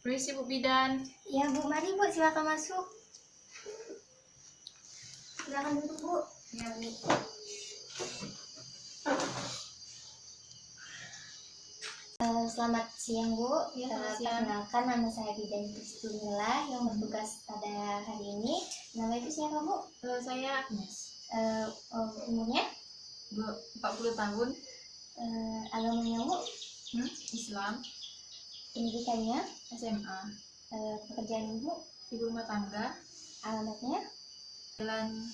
Permisi Bu Bidan. Ya Bu, mari Bu, silakan masuk. Silakan duduk Bu. Ya Bu. Selamat siang Bu. Ya, selamat siang. Perkenalkan, nama saya Bidan Kristinila yang bertugas pada hari ini. Nama itu siapa Bu? Saya Agnes. Umurnya? 40 tahun. Agamanya Bu? Islam. Pendidikannya? SMA. Pekerjaan Ibu? Ibu rumah tangga. Alamatnya? Jalan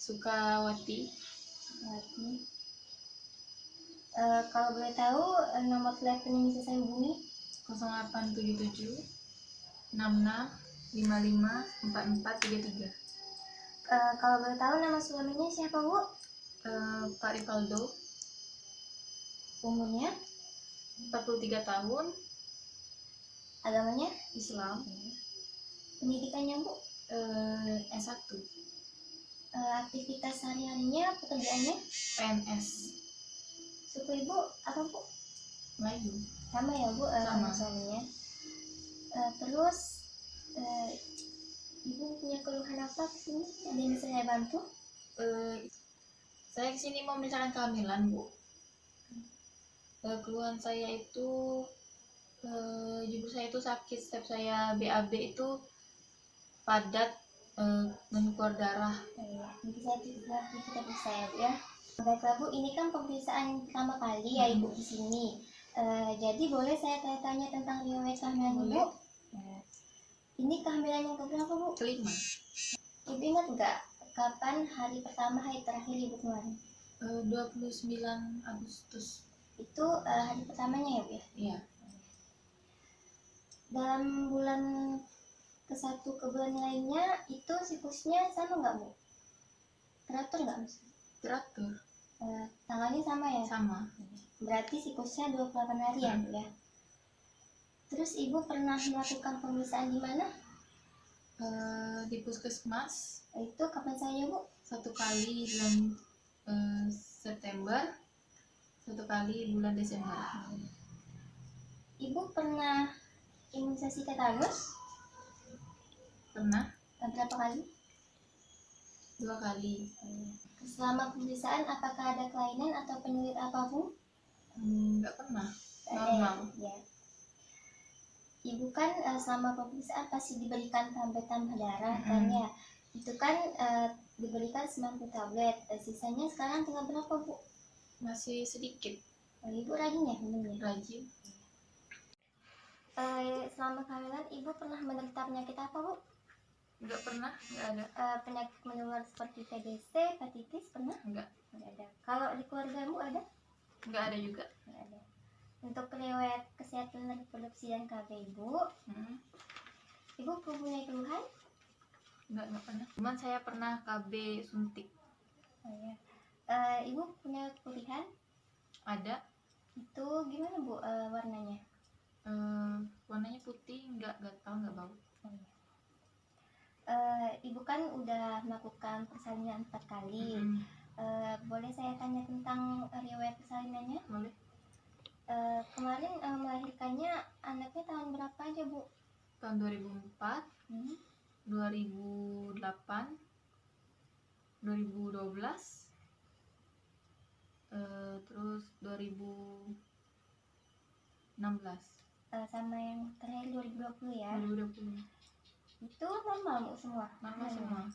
Sukawati. Kalau boleh tahu, nomor telepon yang bisa saya hubungi? 0877 66 55 44 33. Kalau boleh tahu, nama suaminya siapa Bu? Pak Rivaldo. Umurnya? 43 tahun. Agamanya? Islam. Pendidikannya Bu? S1. Aktivitas sehari-harinya, pekerjaannya? PNS. Suku Ibu apa Bu? Melayu. Sama ya Bu, sama Sama. suaminya. Terus Ibu punya keluhan apa kesini? Ada yang bisa saya bantu? Saya kesini mau memeriksakan kehamilan Bu. Keluhan saya itu ibu saya itu sakit, setiap saya BAB itu padat dan keluar darah. Nanti kita bisa ya Bu ya. Baiklah Bu, ini kan pemeriksaan pertama kali ya Ibu di sini. Jadi boleh saya tanya-tanya tentang riwayat kehamilan Ibu? Boleh. Ini kehamilan yang keberapa Bu? Kelima. Ibu ingat nggak kapan hari pertama, hari terakhir Ibu kemarin? 29 Agustus. Itu hari pertamanya ya Bu ya? Iya. Dalam bulan ke-1 ke bulan lainnya itu siklusnya sama nggak Bu? Teratur nggak Mas? Teratur. Tanggalnya sama ya? Sama. Berarti siklusnya 28 hari ya Bu ya? Terus Ibu pernah melakukan pemeriksaan di mana? Di puskesmas. Itu kapan saja Bu? 1 kali bulan September, 1 kali bulan Desember. Ibu pernah imunisasi tetanus? Pernah Berapa kali? 2 kali. Selama pemeriksaan apakah ada kelainan atau penyakit apapun? Nggak pernah. Normal. Ya. Ibu kan selama pemeriksaan pasti diberikan tambah darah kan ya? Itu kan diberikan 90 tablet. Sisanya sekarang tinggal berapa Bu? Masih sedikit. Ibu rajin ya minumnya? Rajin. Selama kehamilan Ibu pernah menderita penyakit apa Bu? Nggak pernah, nggak ada. Penyakit menular seperti TBC, hepatitis pernah? Nggak ada. Kalau di keluarga Ibu ada? Nggak ada juga. Nggak ada. Untuk riwayat kesehatan reproduksi dan KB Ibu, Ibu mempunyai keluhan? Nggak pernah. Cuman saya pernah KB suntik. Oh, ya. Ibu punya keputihan? Ada. Itu gimana Bu warnanya? Warnanya putih, nggak gatal, nggak bau. Oh, ya. Ibu kan udah melakukan persalinan 4 kali. Boleh saya tanya tentang riwayat persalinannya? Boleh. Kemarin melahirkannya anaknya tahun berapa aja Bu? Tahun 2004, 2008, 2012, terus 2016. Sama yang terakhir 2020 ya? 2020. Itu normal Bu semua? Normal semua.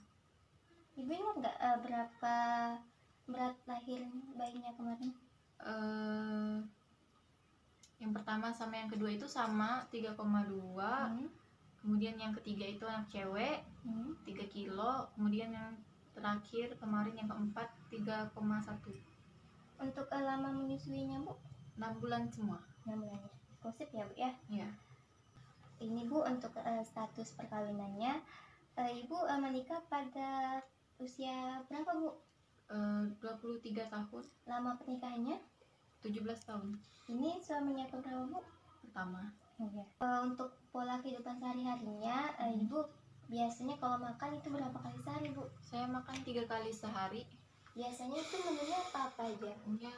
Ibu ingat nggak berapa berat lahir bayinya kemarin? Yang pertama sama yang kedua itu sama 3,2. Kemudian yang ketiga itu anak cewek 3 kilo. Kemudian yang terakhir kemarin yang keempat 3,1. Untuk lama menyusuinya Bu? 6 bulan semua. 6 bulan. Positif ya Bu ya? Iya. Ini Bu untuk status perkawinannya. Ibu menikah pada usia berapa Bu? 23 tahun. Lama pernikahannya? 17 tahun. Ini suaminya keberapa Bu? Pertama. Untuk pola kehidupan sehari-harinya, Ibu biasanya kalau makan itu berapa kali sehari Bu? Saya makan 3 kali sehari. Biasanya itu menunya apa aja? Menunya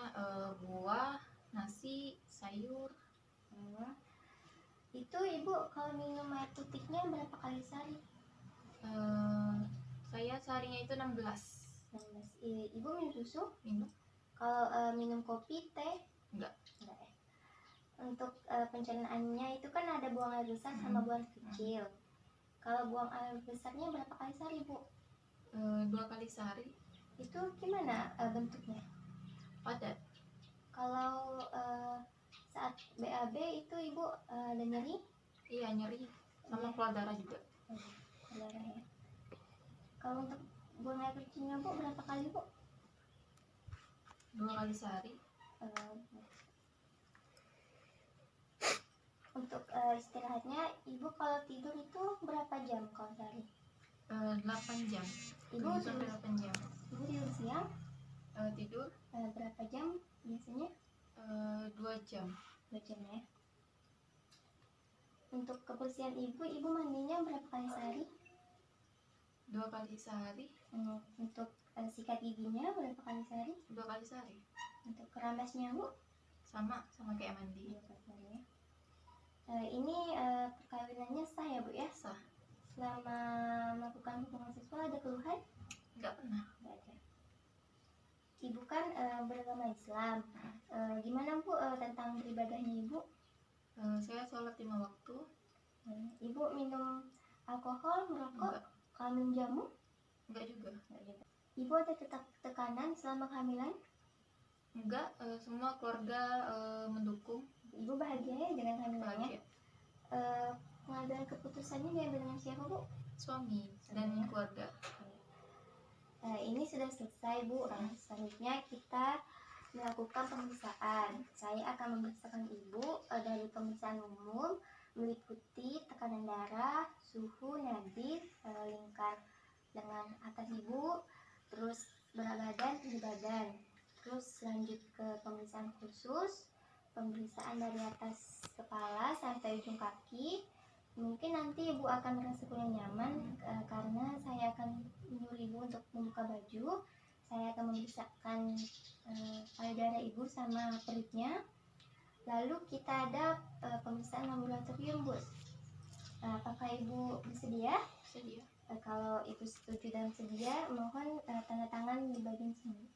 buah, nasi, sayur. Itu ibu kalau minum air putihnya berapa kali sehari? Saya seharinya itu 16. 16. Ibu minum susu? Minum? Kalau minum kopi, teh? Enggak. Enggak ya. Untuk pencernaannya itu kan ada buang air besar sama buang air kecil. Kalau buang air besarnya berapa kali sehari, Bu? 2 kali sehari. Itu gimana bentuknya? Padat. Kalau saat BAB itu ibu ada nyeri? Iya, nyeri sama keluar darah juga. Darah ya. Kalau untuk buang air kecilnya Bu berapa kali, Bu? 2 kali sehari. Untuk istirahatnya ibu kalau tidur itu berapa jam kalau sehari? 8 jam. Ibu 7 sampai 8 jam. Ibu tidur siang? Tidur Berapa jam biasanya? 2 jam. 2 jam ya. Untuk kebersihan ibu mandinya berapa kali sehari? 2 kali sehari. Untuk sikat giginya berapa kali sehari? 2 kali sehari. Untuk keramasnya Bu? Sama kayak mandi. 2 kali sehari ya. Ini perkawinannya sah ya Bu ya? Sah. Selama melakukan hubungan seksual ada keluhan? Enggak pernah. Enggak ada. Ibu kan beragama Islam. Gimana Bu tentang beribadahnya Ibu? Saya sholat 5 waktu. Ibu minum alkohol, merokok? Enggak. Kalau minum jamu? Enggak juga. Ibu ada tekanan selama kehamilan? Enggak, semua keluarga mendukung. Ibu bahagia ya dengan kehamilannya? Bahagia. Pengambilan keputusannya diambil dengan siapa Bu? Suami dan keluarga. Ini sudah selesai Bu. Selanjutnya kita melakukan pemeriksaan. Saya akan memeriksakan Ibu dari pemeriksaan umum, meliputi tekanan darah, suhu, nadi, lingkar lengan atas Ibu, terus berat badan, tinggi badan. Terus lanjut ke pemeriksaan khusus, pemeriksaan dari atas kepala sampai ujung kaki. Mungkin nanti Ibu akan merasa kurang nyaman karena saya akan menyuruh Ibu untuk membuka baju. Saya akan memeriksakan payudara Ibu sama perutnya. Lalu kita ada pemeriksaan laboratorium Bu. Apakah Ibu bersedia? Bersedia. Kalau Ibu setuju dan sedia, mohon tanda tangan di bagian sini.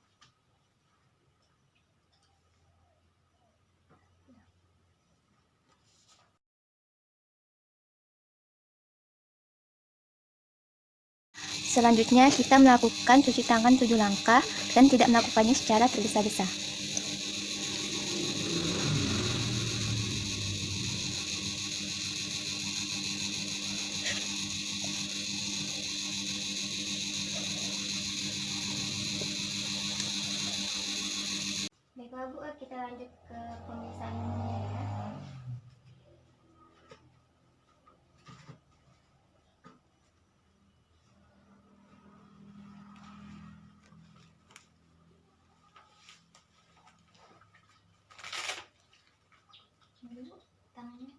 Selanjutnya kita melakukan cuci tangan 7 langkah dan tidak melakukannya secara tergesa-gesa. Baiklah Bu, kita lanjut ke pemeriksaan umumnya ya. Dulu tangannya.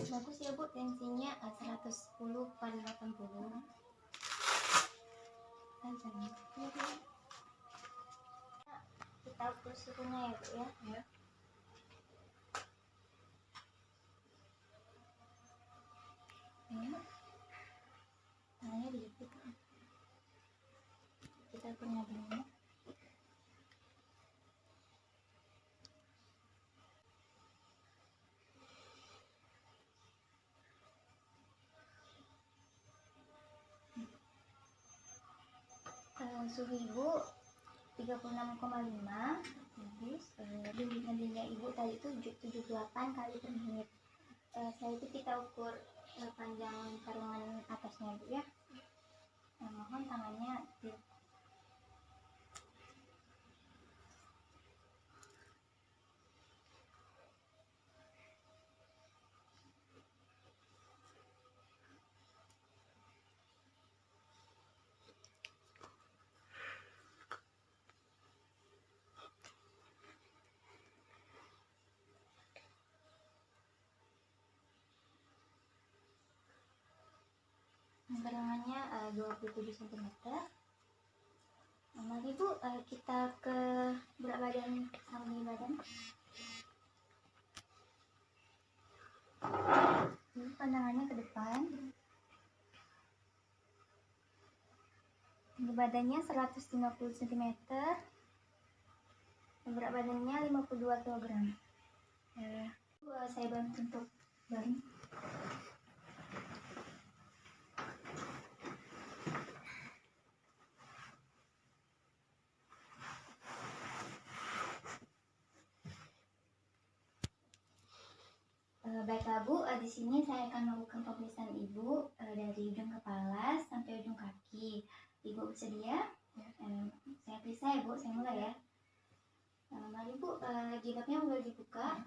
Bagus ya Bu, tensinya 110/80. Kita ukur suhunya ya Bu ya. Ya. Tangannya dijepit. Kita ukur nadinya. suhu ibu 36,5. Terus dinding ibu tadi itu 78 kali per menit. Setelah itu kita ukur panjang karungan atasnya bu ya. Mohon tangannya karungannya 27 cm. Mari bu, kita ke berat badan sama tinggi badan. Ini pandangannya ke depan. Tinggi badannya 150 cm. Berat badannya 52 kg. Saya bantu untuk baring. Baiklah bu, di sini saya akan melakukan pemeriksaan ibu dari ujung kepala sampai ujung kaki. Ibu bersedia? Saya periksa ya bu, saya mulai ya. Mari bu, jilbabnya boleh dibuka.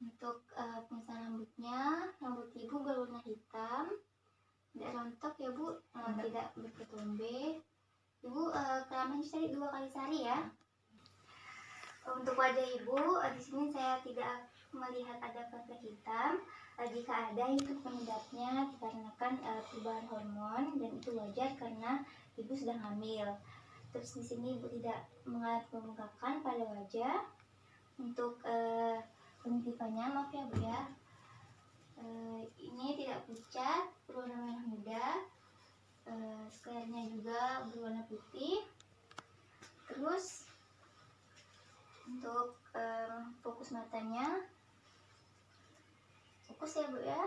Untuk pemisahan rambutnya, rambut ibu berwarna hitam, tidak rontok ya bu, tidak berketombe. Ibu kelamin tadi 2 kali sehari ya. Untuk wajah ibu, di sini saya tidak melihat ada flek hitam. Jika ada, itu penyebabnya dikarenakan perubahan hormon dan itu wajar karena ibu sedang hamil. Terus di sini ibu tidak mengalami pembengkakan pada wajah. Untuk pengitipannya, maaf ya bu ya. Ini tidak pucat, berwarna merah muda. Sekaliannya juga berwarna putih. Terus untuk fokus matanya, fokus ya bu ya.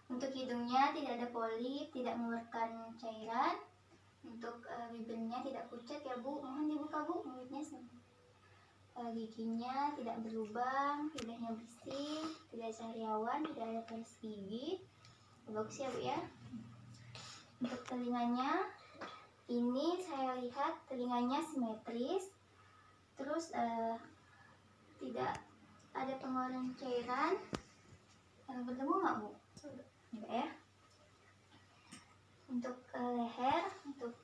Untuk hidungnya tidak ada polip, tidak mengeluarkan cairan. Untuk bibirnya tidak pucat ya bu, mohon dibuka bu mulutnya. Giginya tidak berlubang, lidahnya bersih, tidak sariawan, tidak ada garis gigi. Bagus ya bu ya. Untuk telinganya, ini saya lihat telinganya simetris. Terus tidak ada pengeluaran cairan. Bertemu nggak bu? Enggak ya. Untuk leher, untuk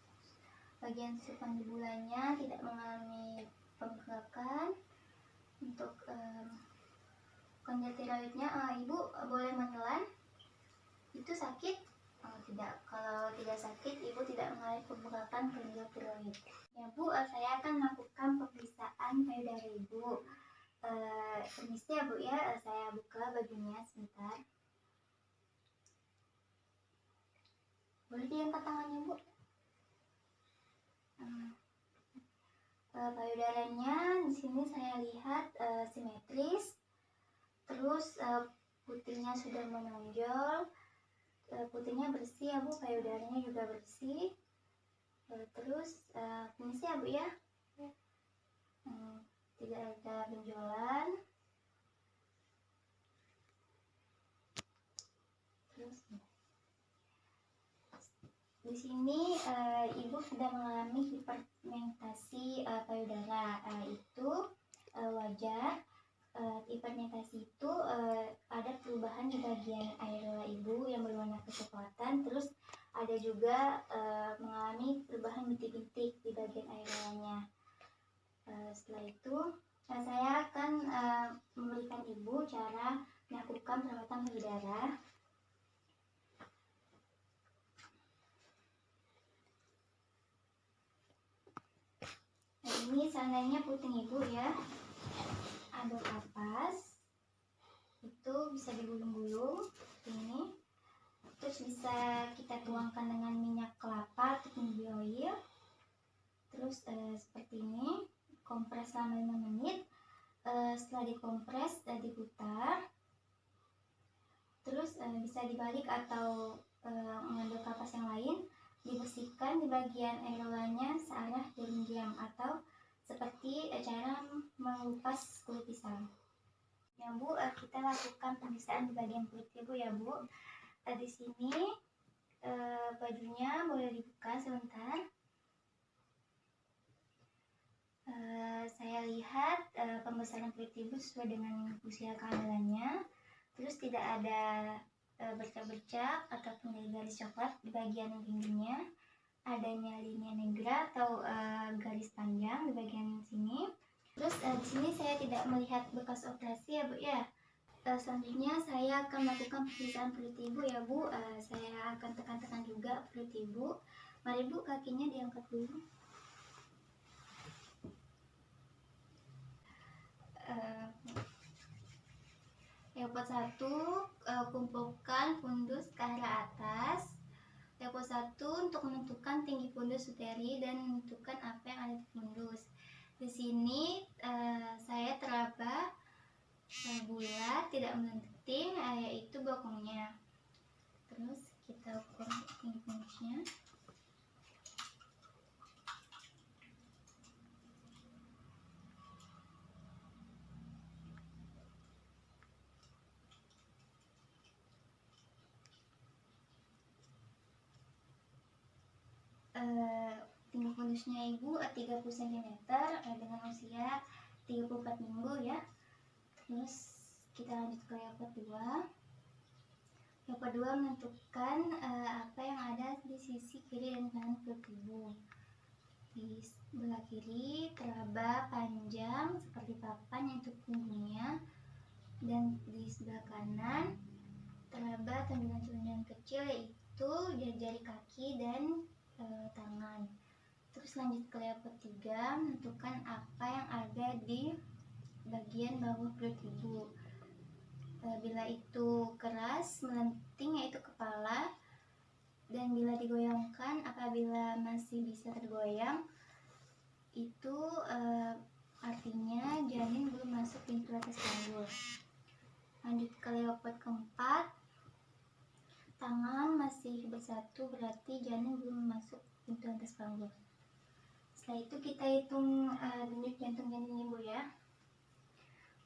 bagian submandibulanya tidak mengalami pembengkakan. Untuk kondil-tiroidnya, ibu boleh menelan. Itu sakit? Tidak. Kalau tidak sakit, ibu tidak mengalami pembengkakan kondil-tiroid. Ya bu, saya akan melakukan pemeriksaan payudara ibu. Permisi ya bu ya, saya buka bajunya sebentar. Boleh diangkat tangannya bu. Payudaranya di sini saya lihat simetris. Terus putihnya sudah menonjol. Putihnya bersih ya bu, payudaranya juga bersih. Terus permisi ya bu ya. Tidak ada benjolan. Terus di sini ibu sudah mengalami hiperpigmentasi payudara. Itu wajar. Hiperpigmentasi itu ada perubahan di bagian areola ibu yang berwarna kecoklatan. Terus ada juga mengalami perubahan bintik-bintik di bagian areolanya. Setelah itu saya akan memberikan ibu cara melakukan perawatan payudara. Nah, ini seandainya puting ibu ya, ada kapas, itu bisa digulung-gulung ini. Terus bisa kita tuangkan dengan minyak kelapa atau baby oil. Terus seperti ini, kompres selama 5 menit. Setelah dikompres, diputar. Terus bisa dibalik atau mengambil kapas yang lain, dibersihkan di bagian areolanya searah jarum jam atau seperti cara mengupas kulit pisang. Ya Bu, kita lakukan pemeriksaan di bagian kulit ibu ya Bu. Di sini bajunya boleh dibuka sebentar. Saya lihat pembesaran kulit ibu sesuai dengan usia kehamilannya. Terus tidak ada bercak-bercak ataupun garis coklat di bagian dindingnya. Adanya linea negra atau garis panjang di bagian sini. Terus di sini saya tidak melihat bekas operasi ya Bu ya. Selanjutnya saya akan melakukan pemeriksaan perut ibu ya Bu. Saya akan tekan-tekan juga perut ibu. Mari Bu, kakinya diangkat dulu. Leopard 1, kumpulkan fundus ke arah atas. Leopard 1 untuk menentukan tinggi fundus uteri dan menentukan apa yang ada di fundus. Di sini saya teraba bulat, tidak melenting, yaitu bokongnya. Terus kita ukur tinggi fundusnya. Tinggi fundusnya ibu 30 cm dengan usia 34 minggu ya. Terus kita lanjut ke leopard 2. Leopard 2 menentukan apa yang ada di sisi kiri dan kanan perut ibu. Di sebelah kiri teraba panjang seperti papan yaitu punggungnya, dan di sebelah kanan teraba tunjungan-tunjungan kecil yaitu jari kaki dan tangan. Terus lanjut ke leopard 3, menentukan apa yang ada di bagian bawah perut ibu. Bila itu keras, melenting yaitu kepala, dan bila digoyangkan apabila masih bisa tergoyang, itu artinya janin belum masuk pintu atas panggul. Lanjut ke leopard keempat, tangan masih bersatu, berarti janin belum masuk pintu atas panggul. Setelah itu kita hitung denyut jantung janin ibu ya.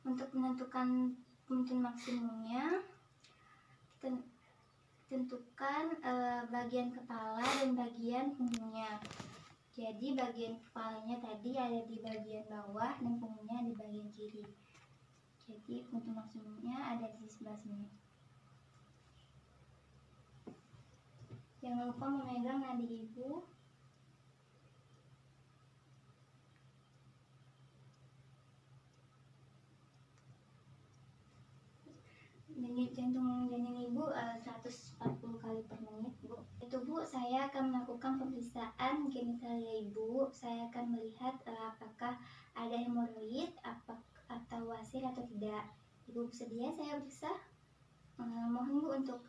Untuk menentukan puntung maksimumnya, tentukan bagian kepala dan bagian punggungnya. Jadi bagian kepalanya tadi ada di bagian bawah dan punggungnya di bagian kiri. Jadi puntung maksimumnya ada di sebelah sini. Jangan lupa memegang nadi ibu. Denyut jantung janin ibu 140 kali per menit Bu. Itu Bu, saya akan melakukan pemeriksaan genitalia ibu. Saya akan melihat apakah ada hemoroid atau wasir atau tidak. Ibu bersedia saya periksa? Mohon Bu untuk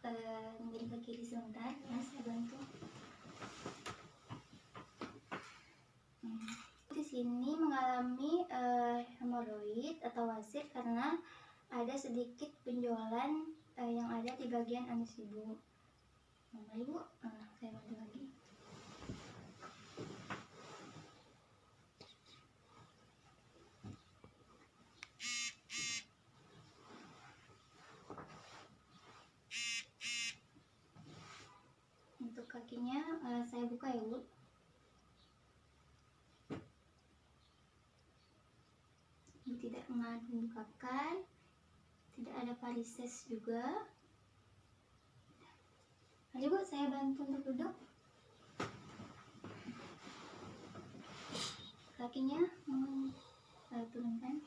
menjadi ke kiri sebentar, saya bantu. Di sini mengalami hemoroid atau wasir karena ada sedikit benjolan yang ada di bagian anus ibu. Mari Bu, saya bantu lagi. Untuk kakinya saya buka ya Bu. Ibu tidak membukakan, tidak ada varises juga. Mari Bu, saya bantu untuk duduk. Kakinya turunkan.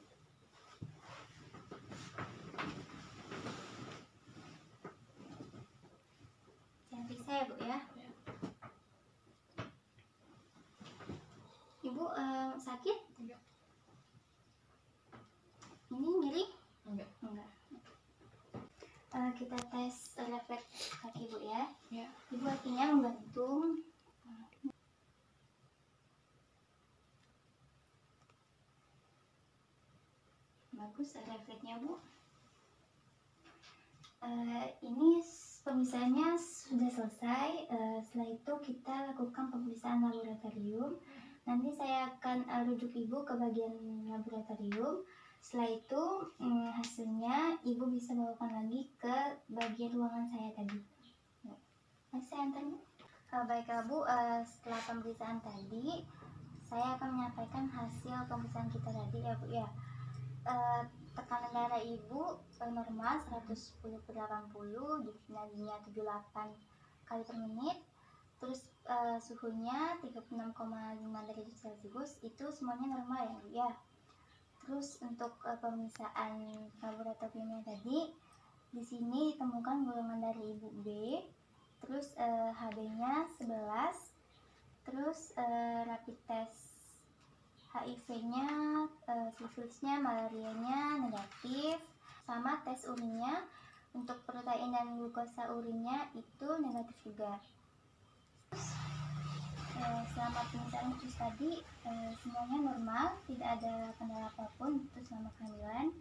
Saya periksa ya Bu ya. Ibu sakit? Enggak. Ini nyeri? Enggak. Kita tes refleks kaki Bu ya. Ya. Ibu kakinya menggantung. Bagus refleksnya Bu. Ini Pemeriksaannya sudah selesai. Setelah itu kita lakukan pemeriksaan laboratorium. Nanti saya akan rujuk ibu ke bagian laboratorium. Setelah itu hasilnya ibu bisa bawakan lagi ke bagian ruangan saya tadi. Nanti saya antar. Baiklah Bu, setelah pemeriksaan tadi saya akan menyampaikan hasil pemeriksaan kita tadi ya Bu ya. Tekanan darah ibu normal 110/80, nadinya 78 kali per menit, terus suhunya 36,5 derajat Celcius, itu semuanya normal ya Bu ya. Terus untuk pemeriksaan laboratoriumnya tadi, di sini ditemukan golongan darah ibu B, terus HB-nya 11, terus rapid test HIV-nya, sifilisnya, malarianya negatif, sama tes urinnya untuk protein dan glukosa urinnya itu negatif juga. Selama pemeriksaan khusus tadi semuanya normal, tidak ada kendala apapun untuk selama kehamilan.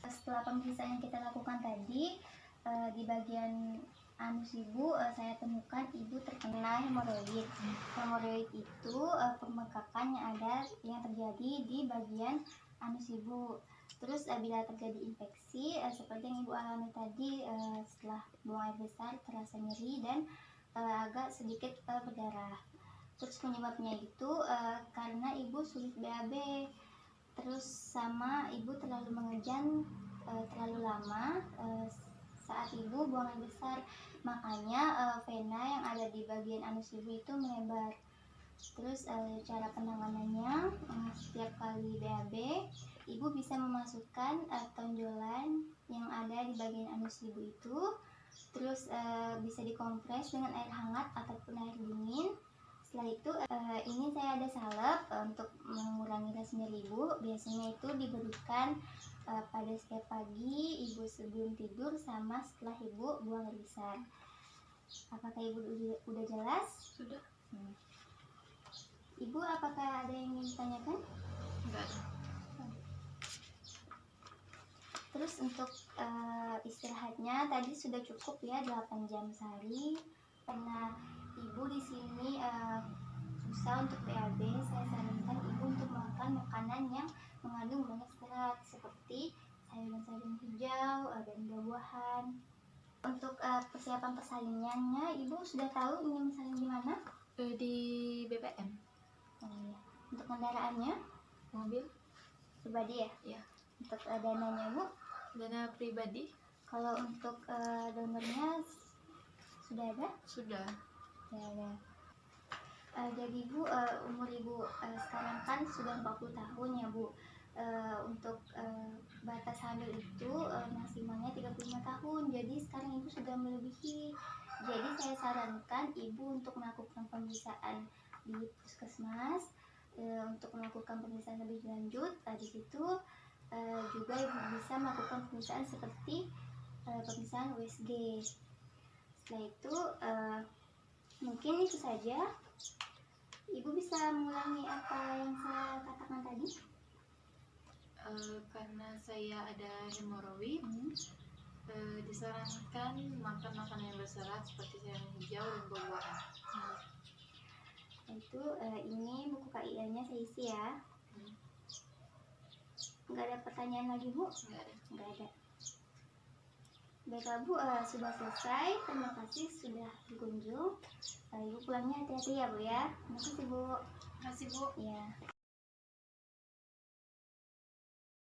Setelah pemeriksaan yang kita lakukan tadi, di bagian anus ibu saya temukan ibu terkena hemoroid. Hemoroid itu pembengkakan yang terjadi di bagian anus ibu. Terus bila terjadi infeksi seperti yang ibu alami tadi, setelah buang air besar terasa nyeri dan agak sedikit berdarah. Terus penyebabnya itu karena ibu sulit BAB, terus sama ibu terlalu mengejan terlalu lama saat ibu buang air besar, makanya vena yang ada di bagian anus ibu itu melebar. Terus cara penanganannya, setiap kali BAB ibu bisa memasukkan tonjolan yang ada di bagian anus ibu itu, terus bisa dikompres dengan air hangat ataupun air dingin. Setelah itu ini saya ada salep untuk mengurangi rasa nyeri ibu. Biasanya itu diberikan pada setiap pagi ibu sebelum tidur sama setelah ibu buang air besar. Apakah ibu udah jelas? Sudah. Ibu apakah ada yang ingin ditanyakan? Enggak ada. Terus untuk istirahatnya tadi sudah cukup ya, 8 jam sehari. Karena ibu di sini susah untuk BAB, saya sarankan ibu untuk makan makanan yang mengandung banyak serat seperti sayuran-sayuran hijau dan buah-buahan. Untuk persiapan persalinannya ibu sudah tahu ingin bersalin di mana? Di BPM. Oh, iya. Untuk kendaraannya Mobil? pribadi ya? Iya. Untuk dananya bu? Dana pribadi? Kalau untuk donornya sudah ada? Sudah. Ya, ya. Jadi bu, umur ibu sekarang kan sudah 40 tahun ya bu. Untuk batas hamil itu maksimalnya 35 tahun. Jadi sekarang ibu sudah melebihi. Jadi saya sarankan ibu untuk melakukan pemeriksaan di puskesmas, untuk melakukan pemeriksaan lebih lanjut. Di situ juga ibu bisa melakukan pemeriksaan seperti pemeriksaan USG. Setelah itu mungkin itu saja. Ibu bisa mengulangi apa yang saya katakan tadi? Karena saya ada hemoroid, disarankan makan makanan yang berserat seperti sayuran hijau dan buah-buahan. Itu ini buku KIA-nya saya isi ya. Nggak ada pertanyaan lagi bu? Nggak ada. Baiklah bu, sudah selesai. Terima kasih sudah berkunjung. Ibu pulangnya hati-hati ya bu ya. Terima kasih bu. Terima kasih bu. Ya.